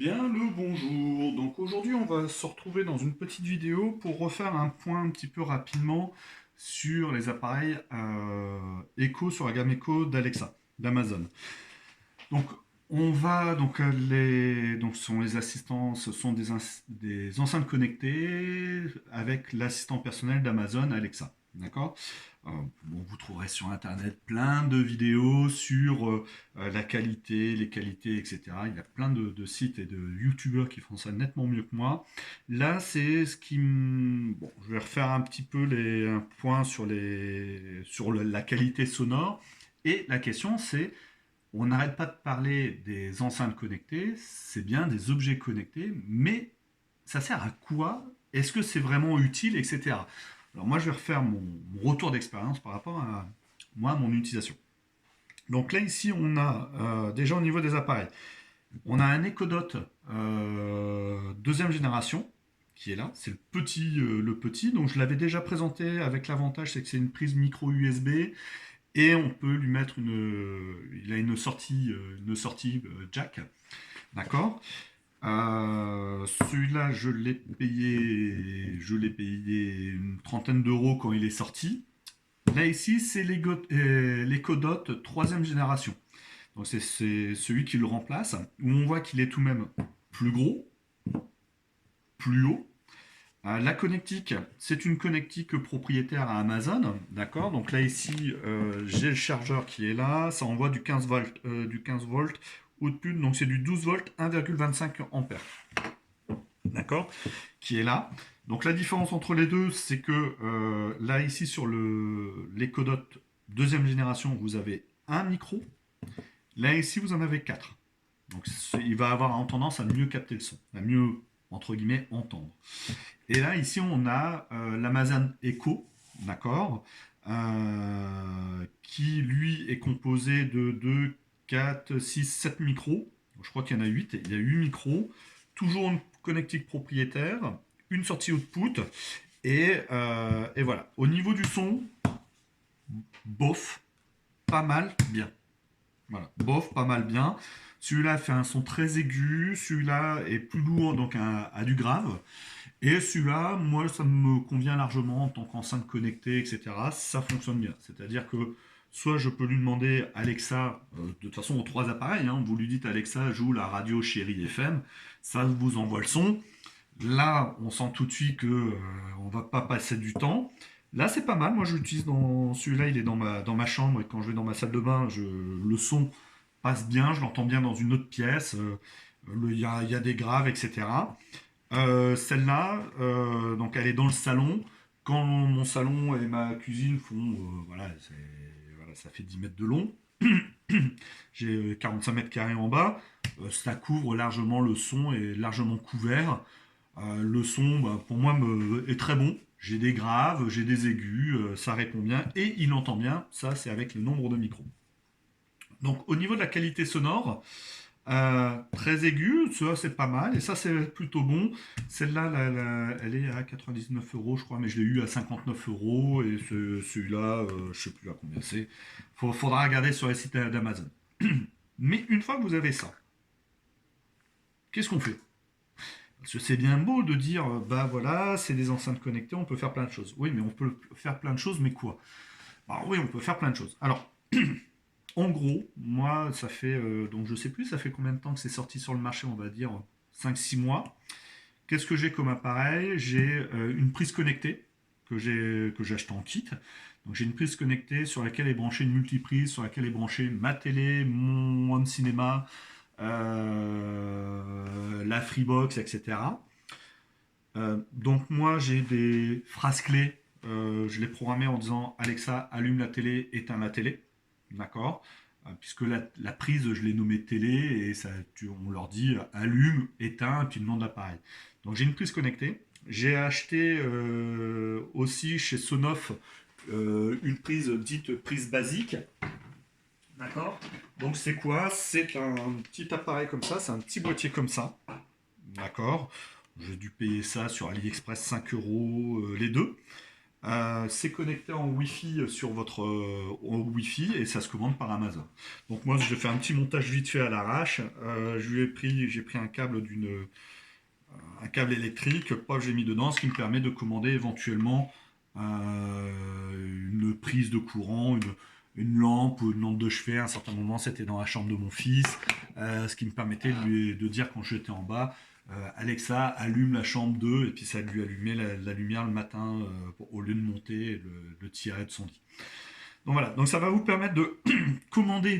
Bien le bonjour. Donc aujourd'hui on va se retrouver dans une petite vidéo pour refaire un point un petit peu rapidement sur les appareils Echo, sur la gamme Echo d'Alexa, d'Amazon. Donc on va donc ce sont les assistants, ce sont des enceintes connectées avec l'assistant personnel d'Amazon Alexa. D'accord. Bon, vous trouverez sur internet plein de vidéos sur la qualité, les qualités, etc. Il y a plein de sites et de youtubeurs qui font ça nettement mieux que moi. Là, c'est ce qui bon, je vais refaire un petit peu un point sur la qualité sonore. Et la question, c'est on n'arrête pas de parler des enceintes connectées, c'est bien des objets connectés, mais ça sert à quoi? Est-ce que c'est vraiment utile, etc. Alors moi, je vais refaire mon retour d'expérience par rapport à moi, mon utilisation. Donc là, ici, on a déjà au niveau des appareils, on a un Echo Dot deuxième génération qui est là, c'est le petit. Donc je l'avais déjà présenté avec l'avantage, c'est que c'est une prise micro USB et on peut lui mettre il a une sortie jack, d'accord. Celui-là, je l'ai payé une trentaine d'euros quand il est sorti. Là ici, c'est l'Ecodot troisième génération. Donc c'est celui qui le remplace, où on voit qu'il est tout de même plus gros, plus haut. La connectique, c'est une connectique propriétaire à Amazon, d'accord. Donc là ici, j'ai le chargeur qui est là, ça envoie du 15 volts output, donc c'est du 12 volts 1,25 ampères, d'accord, qui est là. Donc la différence entre les deux, c'est que là ici sur l'Ecodot deuxième génération, vous avez un micro. Là ici, vous en avez quatre. Donc il va avoir tendance à mieux capter le son, à mieux entre guillemets entendre. Et là, ici, on a l'Amazon Echo, d'accord, qui lui est composé de 2, 4, 6, 7 micros. Je crois qu'il y en a 8. Il y a 8 micros, toujours une connectique propriétaire, une sortie output, et voilà. Au niveau du son, bof, pas mal, bien. Voilà, bof, pas mal, bien. Celui-là fait un son très aigu, celui-là est plus lourd, donc a du grave. Et celui-là, moi, ça me convient largement en tant qu'enceinte connectée, etc. Ça fonctionne bien. C'est-à-dire que soit je peux lui demander Alexa, de toute façon aux trois appareils, hein, vous lui dites Alexa, joue la radio Chérie FM, ça vous envoie le son. Là, on sent tout de suite que on va pas passer du temps. Là, c'est pas mal. Moi, je l'utilise dans celui-là, il est dans ma chambre et quand je vais dans ma salle de bain, le son passe bien, je l'entends bien dans une autre pièce. Il y a des graves, etc. Celle-là, donc elle est dans le salon. Quand mon salon et ma cuisine font, voilà, voilà, ça fait 10 mètres de long. J'ai 45 mètres carrés en bas. Ça couvre largement le son et largement couvert. Le son, bah, pour moi, est très bon. J'ai des graves, j'ai des aigus, ça répond bien et il entend bien. Ça, c'est avec le nombre de micros. Donc, au niveau de la qualité sonore, très aiguë, ça c'est pas mal, et ça c'est plutôt bon. Celle-là, elle est à 99 euros, je crois, mais je l'ai eu à 59 euros, et celui-là, je sais plus à combien c'est. Faudra regarder sur les sites d'Amazon. Mais une fois que vous avez ça, qu'est-ce qu'on fait? Parce que c'est bien beau de dire, bah voilà, c'est des enceintes connectées, on peut faire plein de choses. Oui, mais on peut faire plein de choses, mais quoi? Alors oui, on peut faire plein de choses. Alors, en gros, moi, ça fait, donc je sais plus, ça fait combien de temps que c'est sorti sur le marché, on va dire 5-6 mois. Qu'est-ce que j'ai comme appareil? J'ai une prise connectée que j'ai acheté en kit. Donc j'ai une prise connectée sur laquelle est branchée une multiprise, sur laquelle est branchée ma télé, mon home cinéma, la Freebox, etc. Donc moi j'ai des phrases clés. Je l'ai programmé en disant Alexa, allume la télé, éteins la télé. D'accord. Puisque la prise, je l'ai nommée télé, et on leur dit allume, éteins, et puis le nom de l'appareil. Donc j'ai une prise connectée. J'ai acheté aussi chez Sonoff une prise dite prise basique. D'accord. Donc c'est quoi? C'est un petit appareil comme ça, c'est un petit boîtier comme ça. D'accord. J'ai dû payer ça sur AliExpress 5 euros les deux. C'est connecté en Wi-Fi sur votre au Wi-Fi et ça se commande par Amazon. Donc moi, je fais un petit montage vite fait à l'arrache. J'ai pris un câble électrique, paf, j'ai mis dedans, ce qui me permet de commander éventuellement une prise de courant, une lampe ou une lampe de chevet. À un certain moment, c'était dans la chambre de mon fils, ce qui me permettait de dire quand j'étais en bas, Alexa, allume la chambre 2, et puis ça lui allumait la lumière le matin au lieu de monter et le tirer de son lit. Donc voilà, donc ça va vous permettre de commander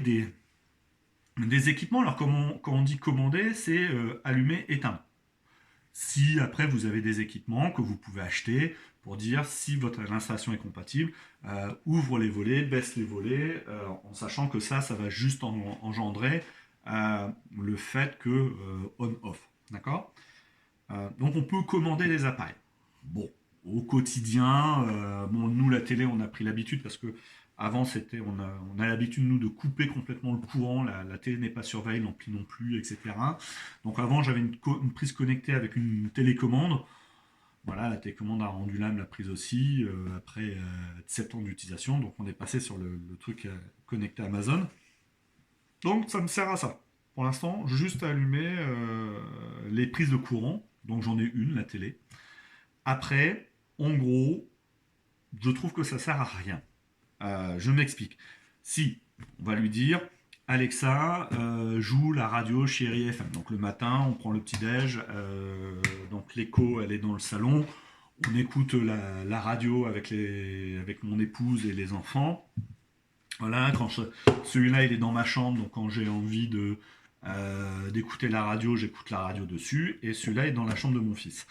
des équipements. Alors quand on dit commander, c'est allumer, éteindre. Si après vous avez des équipements que vous pouvez acheter pour dire si votre installation est compatible, ouvre les volets, baisse les volets, en sachant que ça va juste engendrer le fait que on-off. D'accord. Donc on peut commander les appareils. Bon, au quotidien, bon, nous la télé, on a pris l'habitude parce que avant on a l'habitude nous de couper complètement le courant, la télé n'est pas surveillée, l'ampli non plus, etc. Donc avant j'avais une prise connectée avec une télécommande. Voilà, la télécommande a rendu l'âme, la prise aussi, après 7 ans d'utilisation, donc on est passé sur le truc connecté Amazon. Donc ça me sert à ça. Pour l'instant, juste à allumer les prises de courant, donc j'en ai une, la télé. Après, en gros, je trouve que ça sert à rien. Je m'explique. Si, on va lui dire, Alexa, joue la radio Chérie FM. Donc le matin, on prend le petit-déj, donc l'écho, elle est dans le salon, on écoute la radio avec mon épouse et les enfants. Voilà, celui-là, il est dans ma chambre, donc quand j'ai envie d'écouter la radio, j'écoute la radio dessus, et celui-là est dans la chambre de mon fils.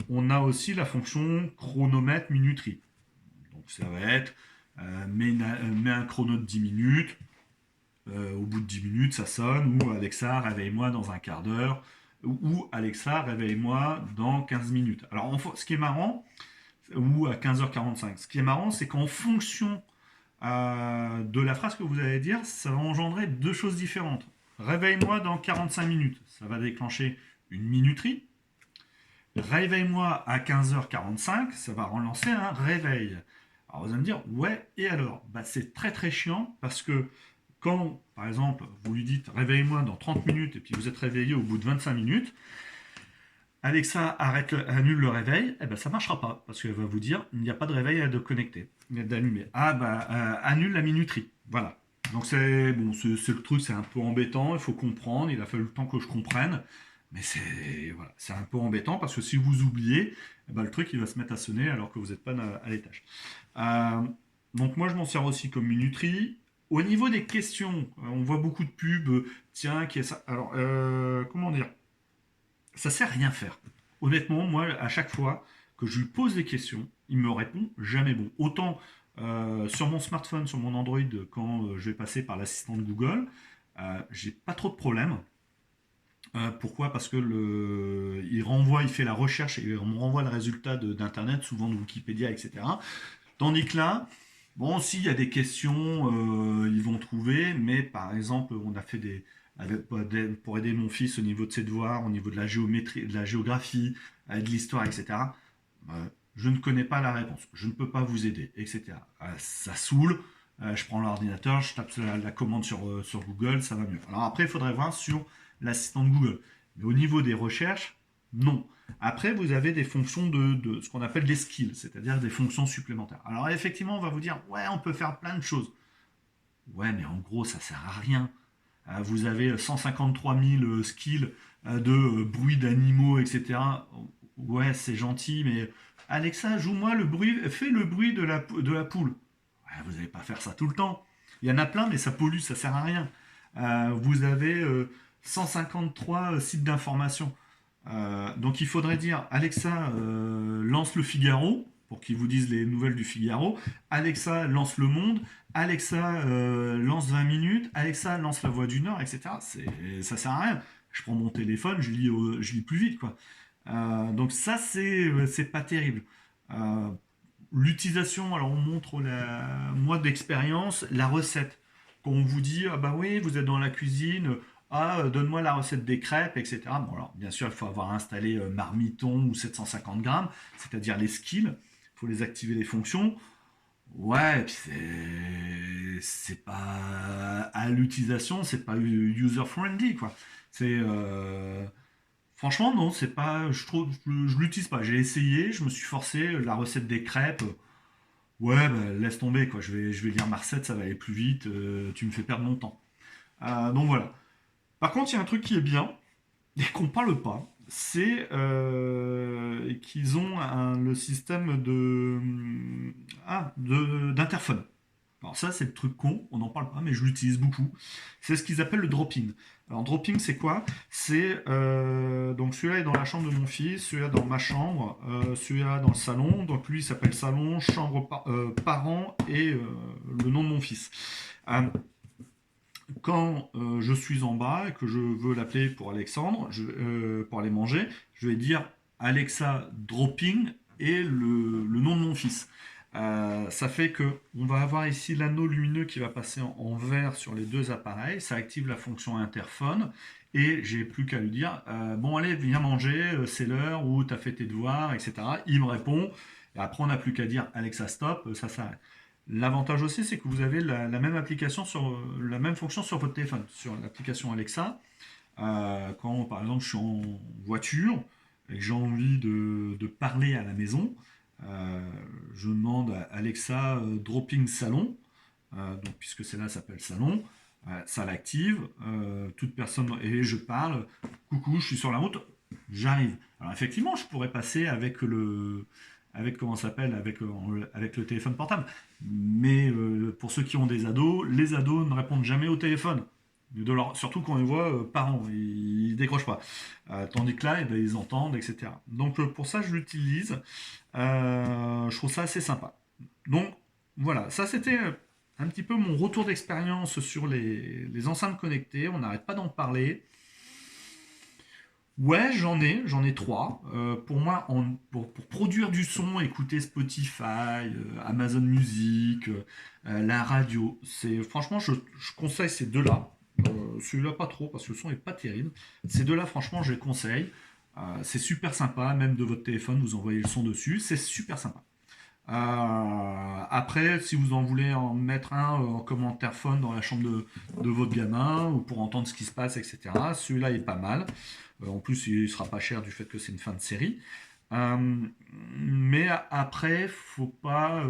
On a aussi la fonction chronomètre minuterie. Donc ça va être mets un chrono de 10 minutes, au bout de 10 minutes ça sonne, ou Alexa réveille-moi dans un quart d'heure, ou Alexa réveille-moi dans 15 minutes. Alors ce qui est marrant, ou à 15h45, ce qui est marrant c'est qu'en fonction de la phrase que vous allez dire, ça va engendrer deux choses différentes. Réveille-moi dans 45 minutes, ça va déclencher une minuterie. Réveille-moi à 15h45, ça va relancer un réveil. Alors vous allez me dire, ouais, et alors c'est très très chiant parce que quand, par exemple, vous lui dites réveille-moi dans 30 minutes et puis vous êtes réveillé au bout de 25 minutes, Alexa annule le réveil, eh ben ça ne marchera pas parce qu'elle va vous dire il n'y a pas de réveil à de connecter, d'allumer. Annule la minuterie. Voilà. Donc c'est le truc, c'est un peu embêtant, il faut comprendre, il a fallu le temps que je comprenne. Mais c'est un peu embêtant parce que si vous oubliez, le truc il va se mettre à sonner alors que vous n'êtes pas à l'étage. Donc moi je m'en sers aussi comme minuterie. Au niveau des questions, on voit beaucoup de pubs. Tiens, qui est ça. Alors, comment dire, ça sert à rien faire. Honnêtement, moi, à chaque fois que je lui pose des questions, il me répond jamais bon. Autant sur mon smartphone, sur mon Android, quand je vais passer par l'assistant de Google, j'ai pas trop de problèmes. Pourquoi? Parce que il fait la recherche et il me renvoie le résultat d'internet, souvent de Wikipédia, etc. Tandis que là, bon, s'il y a des questions, ils vont trouver, mais par exemple, on a fait pour aider mon fils au niveau de ses devoirs, au niveau de la géométrie, de la géographie, de l'histoire, etc. Je ne connais pas la réponse, je ne peux pas vous aider, etc. Ça saoule. Je prends l'ordinateur, je tape la commande sur Google, ça va mieux. Alors après, il faudrait voir sur l'assistant de Google. Mais au niveau des recherches, non. Après, vous avez des fonctions de ce qu'on appelle des skills, c'est-à-dire des fonctions supplémentaires. Alors effectivement, on va vous dire, ouais, on peut faire plein de choses. Ouais, mais en gros, ça sert à rien. Vous avez 153 000 skills de bruit d'animaux, etc. Ouais, c'est gentil, mais Alexa, joue-moi le bruit, fais le bruit de la poule. Ouais, vous n'allez pas faire ça tout le temps. Il y en a plein, mais ça pollue, ça sert à rien. Vous avez 153 sites d'information. Donc il faudrait dire Alexa lance le Figaro pour qu'il vous dise les nouvelles du Figaro. Alexa lance le Monde. Alexa lance 20 minutes. Alexa lance la Voix du Nord, etc. Ça sert à rien. Je prends mon téléphone, je lis plus vite, quoi. Donc ça c'est pas terrible. L'utilisation, alors on montre moi d'expérience la recette. Quand on vous dit ah bah oui vous êtes dans la cuisine, donne-moi la recette des crêpes, etc. Bon, alors, bien sûr, il faut avoir installé Marmiton ou 750 grammes, c'est-à-dire les skills. faut les activer les fonctions. Ouais, et puis c'est pas à l'utilisation, c'est pas user friendly quoi. C'est franchement non, c'est pas, je trouve, je l'utilise pas. J'ai essayé, je me suis forcé la recette des crêpes. Ouais, bah, laisse tomber quoi. Je vais lire ma recette, ça va aller plus vite. Tu me fais perdre mon temps. Donc voilà. Par contre, il y a un truc qui est bien et qu'on parle pas, c'est qu'ils ont le système d'interphone. Alors ça, c'est le truc con, on n'en parle pas, mais je l'utilise beaucoup. C'est ce qu'ils appellent le drop-in. Alors drop-in, c'est quoi? C'est donc celui-là est dans la chambre de mon fils, celui-là dans ma chambre, celui-là dans le salon. Donc lui, il s'appelle salon, chambre parents et le nom de mon fils. Euh, Quand je suis en bas et que je veux l'appeler pour Alexandre, pour aller manger, je vais dire Alexa dropping et le nom de mon fils. Ça fait que on va avoir ici l'anneau lumineux qui va passer en vert sur les deux appareils. Ça active la fonction interphone et j'ai plus qu'à lui dire bon allez viens manger, c'est l'heure ou t'as fait tes devoirs, etc. Il me répond et après on n'a plus qu'à dire Alexa stop, ça s'arrête. L'avantage aussi, c'est que vous avez la même application la même fonction sur votre téléphone, sur l'application Alexa. Quand par exemple je suis en voiture et que j'ai envie de parler à la maison, euh, je demande à Alexa dropping salon, donc puisque celle-là s'appelle salon, ça l'active, toute personne et je parle, coucou, je suis sur la route, j'arrive. Alors effectivement, je pourrais passer avec comment ça s'appelle, avec le téléphone portable. Mais pour ceux qui ont des ados, les ados ne répondent jamais au téléphone. Surtout quand ils voient parents, ils décrochent pas. Tandis que là, eh ben, ils entendent, etc. Donc pour ça, je l'utilise. Je trouve ça assez sympa. Donc voilà, ça c'était un petit peu mon retour d'expérience sur les enceintes connectées. On n'arrête pas d'en parler. Ouais, j'en ai trois. Pour moi, pour produire du son, écouter Spotify, Amazon Music, la radio, franchement, je conseille ces deux-là. Celui-là pas trop parce que le son est pas terrible. Ces deux-là, franchement, je les conseille. C'est super sympa, même de votre téléphone, vous envoyez le son dessus, c'est super sympa. Après, si vous en voulez en mettre un en commentaire phone dans la chambre de votre gamin ou pour entendre ce qui se passe, etc., celui-là est pas mal. En plus, il sera pas cher du fait que c'est une fin de série. Euh, mais après, faut pas,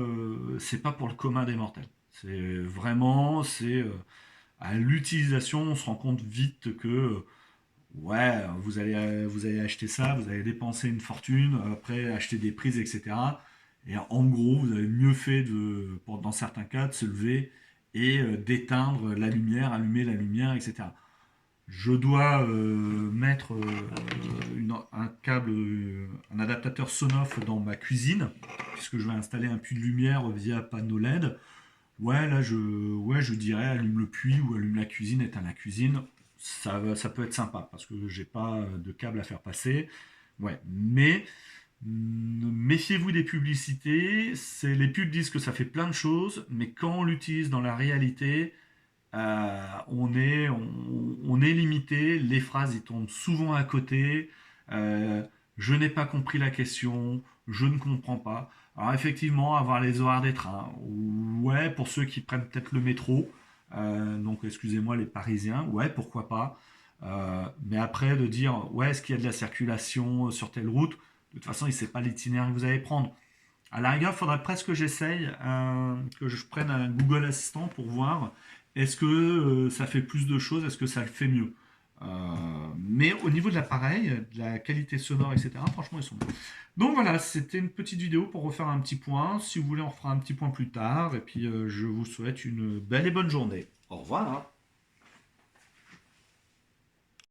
c'est pas pour le commun des mortels. C'est à l'utilisation, on se rend compte vite que ouais, vous allez acheter ça, vous allez dépenser une fortune, après acheter des prises, etc. Et en gros, vous avez mieux fait dans certains cas, de se lever et d'éteindre la lumière, allumer la lumière, etc. Je dois mettre un câble, un adaptateur Sonoff dans ma cuisine, puisque je vais installer un puits de lumière via panneau LED. Ouais, là, je dirais allume le puits ou allume la cuisine, éteins la cuisine. Ça peut être sympa, parce que j'ai pas de câble à faire passer. Ouais, mais méfiez-vous des publicités. Les pubs disent que ça fait plein de choses, mais quand on l'utilise dans la réalité, on est limité, les phrases ils tombent souvent à côté, euh, je n'ai pas compris la question, je ne comprends pas. Alors effectivement, avoir les horaires des trains, ouais, pour ceux qui prennent peut-être le métro, donc excusez-moi les Parisiens, ouais, pourquoi pas. Mais après de dire, ouais, est-ce qu'il y a de la circulation sur telle route, de toute façon, il ne sait pas l'itinéraire que vous allez prendre. À la rigueur, il faudrait presque que j'essaye, que je prenne un Google Assistant pour voir est-ce que ça fait plus de choses, est-ce que ça le fait mieux. Mais au niveau de l'appareil, de la qualité sonore, etc., franchement, ils sont bons. Donc voilà, c'était une petite vidéo pour refaire un petit point. Si vous voulez, on refera un petit point plus tard. Et puis, je vous souhaite une belle et bonne journée. Au revoir.